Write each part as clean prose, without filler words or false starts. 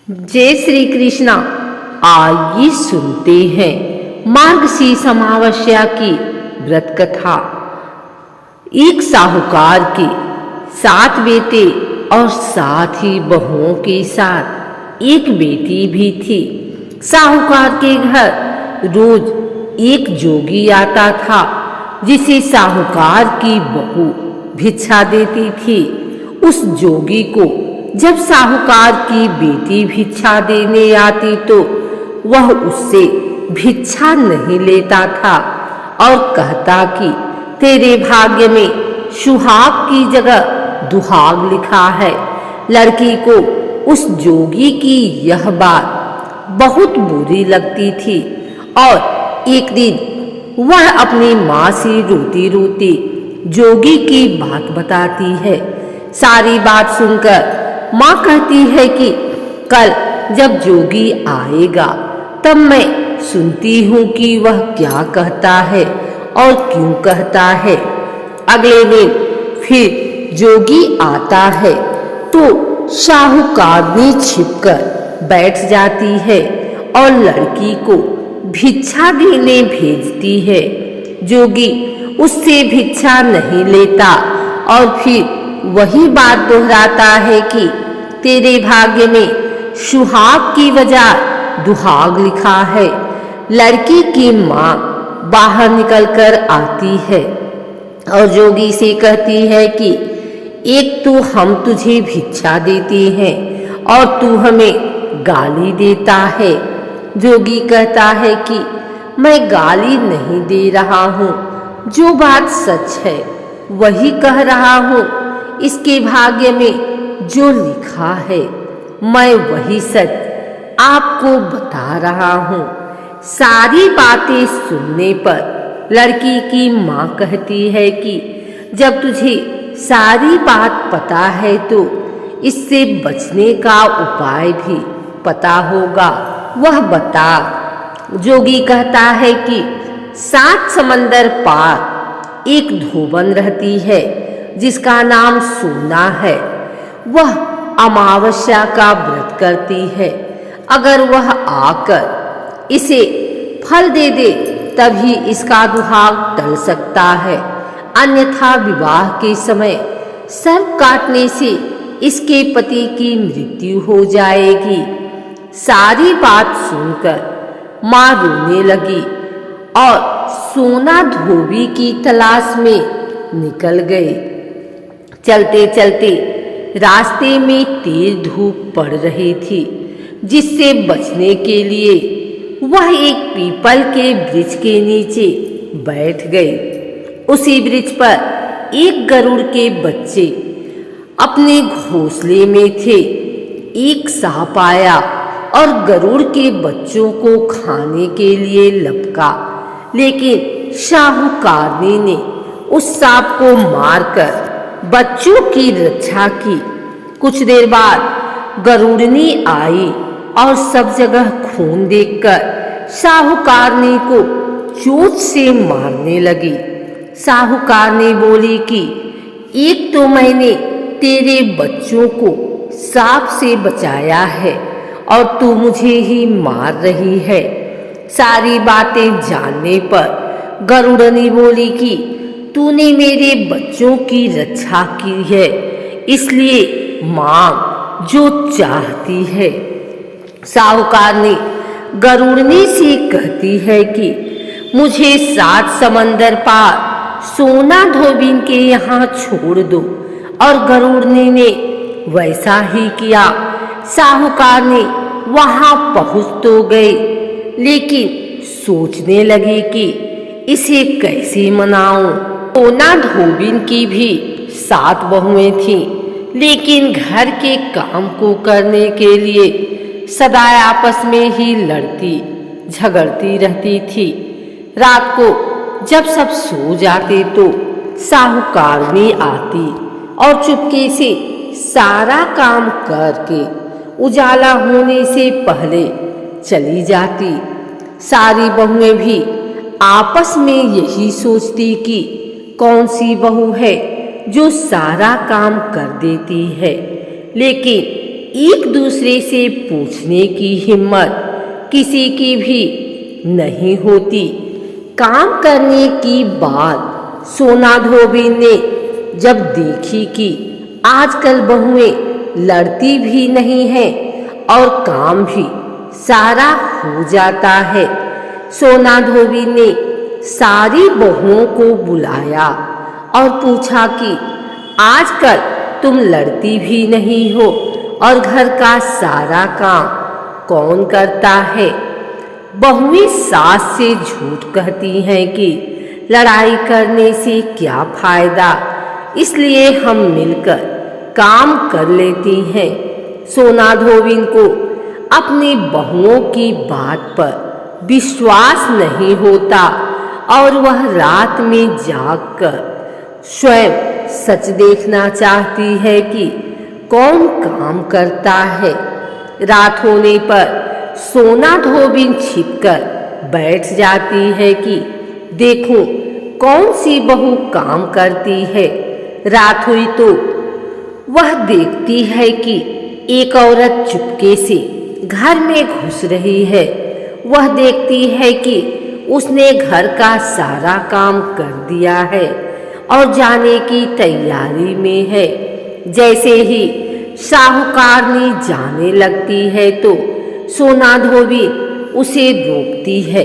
जय श्री कृष्णा। आइए सुनते हैं मार्गशीर्ष अमावस्या की व्रत कथा। एक साहूकार के 7 बेटे और 7 ही बहुओं के साथ एक बेटी भी थी। साहूकार के घर रोज एक जोगी आता था जिसे साहूकार की बहू भिक्षा देती थी। उस जोगी को जब साहूकार की बेटी भिक्षा देने आती तो वह उससे भिक्षा नहीं लेता था और कहता कि तेरे भाग्य में सुहाग की जगह दुहाग लिखा है। लड़की को उस जोगी की यह बात बहुत बुरी लगती थी और एक दिन वह अपनी माँ से रोती रोती जोगी की बात बताती है। सारी बात सुनकर माँ कहती है कि कल जब जोगी आएगा तब मैं सुनती हूँ कि वह क्या कहता है और क्यों कहता है। अगले दिन फिर जोगी आता है तो साहूकारनी छिपकर बैठ जाती है और लड़की को भिक्षा देने भेजती है। जोगी उससे भिक्षा नहीं लेता और फिर वही बात दोहराता है कि तेरे भाग्य में सुहाग की वजह दुहाग लिखा है। लड़की की माँ बाहर निकलकर आती है और जोगी से कहती है कि एक तो हम तुझे भिक्षा देते हैं और तू हमें गाली देता है। जोगी कहता है कि मैं गाली नहीं दे रहा हूँ, जो बात सच है वही कह रहा हूँ। इसके भाग्य में जो लिखा है मैं वही सच आपको बता रहा हूँ। सारी बातें सुनने पर लड़की की माँ कहती है कि जब तुझे सारी बात पता है तो इससे बचने का उपाय भी पता होगा, वह बता। जोगी कहता है कि 7 समंदर पार एक धोबन रहती है जिसका नाम सोना है। वह अमावस्या का व्रत करती है। अगर वह आकर इसे फल दे दे तभी इसका दुहाग टल सकता है, अन्यथा विवाह के समय सर्प काटने से इसके पति की मृत्यु हो जाएगी। सारी बात सुनकर माँ रोने लगी और सोना धोबी की तलाश में निकल गई। चलते चलते रास्ते में तेज धूप पड़ रही थी, जिससे बचने के लिए वह एक पीपल के वृक्ष के नीचे बैठ गई। उसी वृक्ष पर एक गरुड़ के बच्चे अपने घोंसले में थे। एक सांप आया और गरुड़ के बच्चों को खाने के लिए लपका, लेकिन साहूकारनी ने उस सांप को मारकर बच्चों की रक्षा की। कुछ देर बाद गरुड़नी आई और सब जगह खून देखकर साहूकारनी को चोट से मारने लगी। साहूकारनी बोली कि एक तो मैंने तेरे बच्चों को सांप से बचाया है और तू मुझे ही मार रही है। सारी बातें जानने पर गरुड़नी बोली कि तूने मेरे बच्चों की रक्षा की है, इसलिए मांग जो चाहती है। साहूकारनी गरुड़नी से कहती है कि मुझे 7 समंदर पार सोना धोबिन के यहाँ छोड़ दो, और गरुड़नी ने वैसा ही किया। साहूकारनी वहाँ पहुँच तो गई, लेकिन सोचने लगी कि इसे कैसे मनाऊं। सोना धोबिन की भी 7 बहुएं थीं, लेकिन घर के काम को करने के लिए सदा आपस में ही लड़ती झगड़ती रहती थी। रात को जब सब सो जाते तो साहूकारनी आती और चुपके से सारा काम करके उजाला होने से पहले चली जाती। सारी बहुएं भी आपस में यही सोचती कि कौन सी बहू है जो सारा काम कर देती है, लेकिन एक दूसरे से पूछने की हिम्मत किसी की भी नहीं होती। काम करने की बात सोना धोबी ने जब देखी कि आजकल बहुएं लड़ती भी नहीं हैं और काम भी सारा हो जाता है, सोना धोबी ने सारी बहुओं को बुलाया और पूछा कि आजकल तुम लड़ती भी नहीं हो और घर का सारा काम कौन करता है? बहुएं सास से झूठ कहती हैं कि लड़ाई करने से क्या फायदा, इसलिए हम मिलकर काम कर लेती हैं। सोना धोबी को अपनी बहुओं की बात पर विश्वास नहीं होता और वह रात में जागकर स्वयं सच देखना चाहती है कि कौन काम करता है। रात होने पर सोना धोबी छिपकर बैठ जाती है कि देखूं कौन सी बहू काम करती है। रात हुई तो वह देखती है कि एक औरत चुपके से घर में घुस रही है। वह देखती है कि उसने घर का सारा काम कर दिया है और जाने की तैयारी में है। जैसे ही साहूकारनी जाने लगती है तो सोना धोबी उसे रोकती है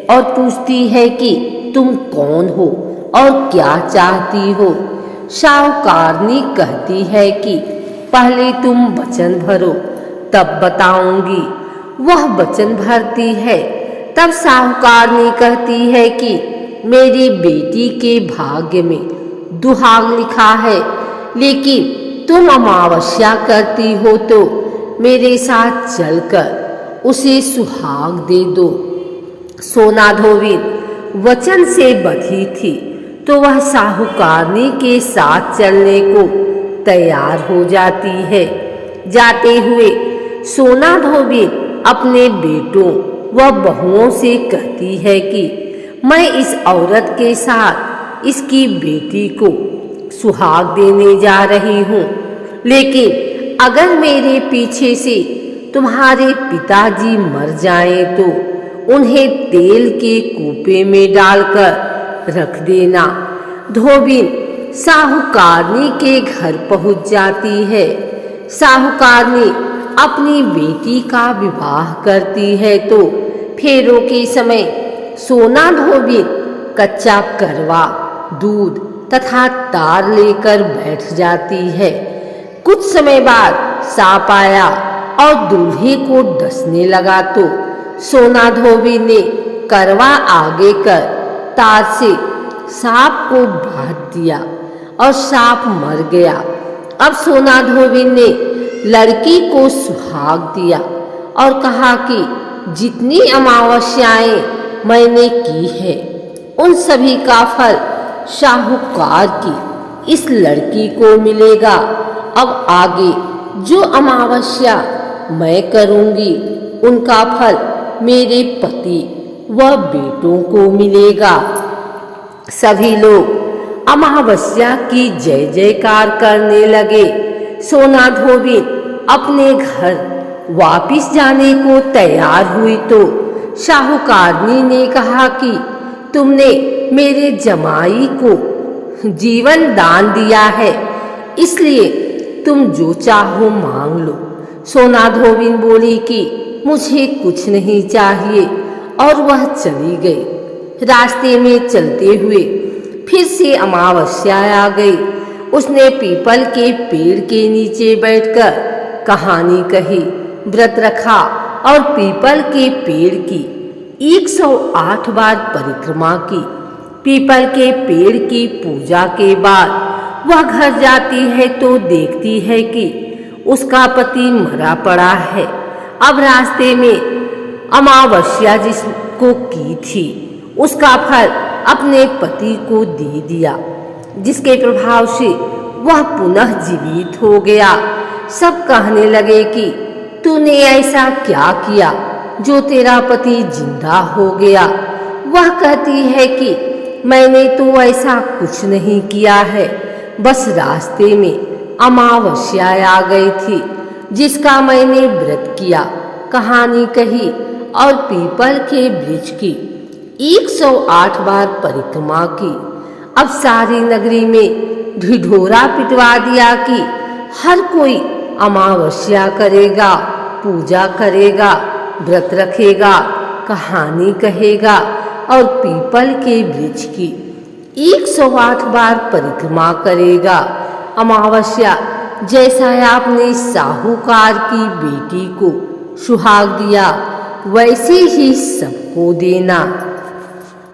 और पूछती है कि तुम कौन हो और क्या चाहती हो। साहूकारनी कहती है कि पहले तुम वचन भरो तब बताऊंगी। वह वचन भरती है। तब साहूकारनी कहती है कि मेरी बेटी के भाग्य में दुहाग लिखा है, लेकिन तुम अमावस्या करती हो तो मेरे साथ चलकर उसे सुहाग दे दो। सोना धोबी वचन से बधी थी तो वह साहूकारनी के साथ चलने को तैयार हो जाती है। जाते हुए सोना धोबी अपने बेटों व बहुओं से कहती है कि मैं इस औरत के साथ इसकी बेटी को सुहाग देने जा रही हूँ, लेकिन अगर मेरे पीछे से तुम्हारे पिताजी मर जाएं तो उन्हें तेल के कूपे में डालकर रख देना। धोबी साहूकारनी के घर पहुंच जाती है। साहूकारनी अपनी बेटी का विवाह करती है तो फेरों के समय सोना धोबी कच्चा करवा, दूध तथा तार लेकर बैठ जाती है। कुछ समय बाद सांप आया और दूल्हे को डसने लगा तो सोना धोबी ने करवा आगे कर तार से सांप को बांध दिया और सांप मर गया। अब सोना धोबी ने लड़की को सुहाग दिया और कहा कि जितनी अमावस्याएं मैंने की है उन सभी का फल साहूकार की इस लड़की को मिलेगा। अब आगे जो अमावस्या मैं करूंगी उनका फल मेरे पति व बेटों को मिलेगा। सभी लोग अमावस्या की जय जयकार करने लगे। सोना धोबी अपने घर वापिस जाने को तैयार हुई तो साहूकारनी ने कहा कि तुमने मेरे जमाई को जीवन दान दिया है, इसलिए तुम जो चाहो मांग लो। सोना धोबी बोली कि मुझे कुछ नहीं चाहिए और वह चली गई। रास्ते में चलते हुए फिर से अमावस्या आ गई। उसने पीपल के पेड़ के नीचे बैठकर कहानी कही, व्रत रखा और पीपल के पेड़ की 108 बार परिक्रमा की। पीपल के पेड़ की पूजा के बाद वह घर जाती है तो देखती है कि उसका पति मरा पड़ा है। अब रास्ते में अमावस्या जिसको की थी उसका फल अपने पति को दे दिया, जिसके प्रभाव से वह पुनः जीवित हो गया। सब कहने लगे कि तूने ऐसा क्या किया जो तेरा पति जिंदा हो गया। वह कहती है कि मैंने तो ऐसा कुछ नहीं किया है, बस रास्ते में अमावस्या आ गई थी जिसका मैंने व्रत किया, कहानी कही और पीपल के वृक्ष की 108 बार परिक्रमा की। अब सारी नगरी में ढिढोरा पिटवा दिया कि हर कोई अमावस्या करेगा, पूजा करेगा, व्रत रखेगा, कहानी कहेगा और पीपल के वृक्ष की 108 बार परिक्रमा करेगा। अमावस्या जैसा आपने साहूकार की बेटी को सुहाग दिया, वैसे ही सबको देना।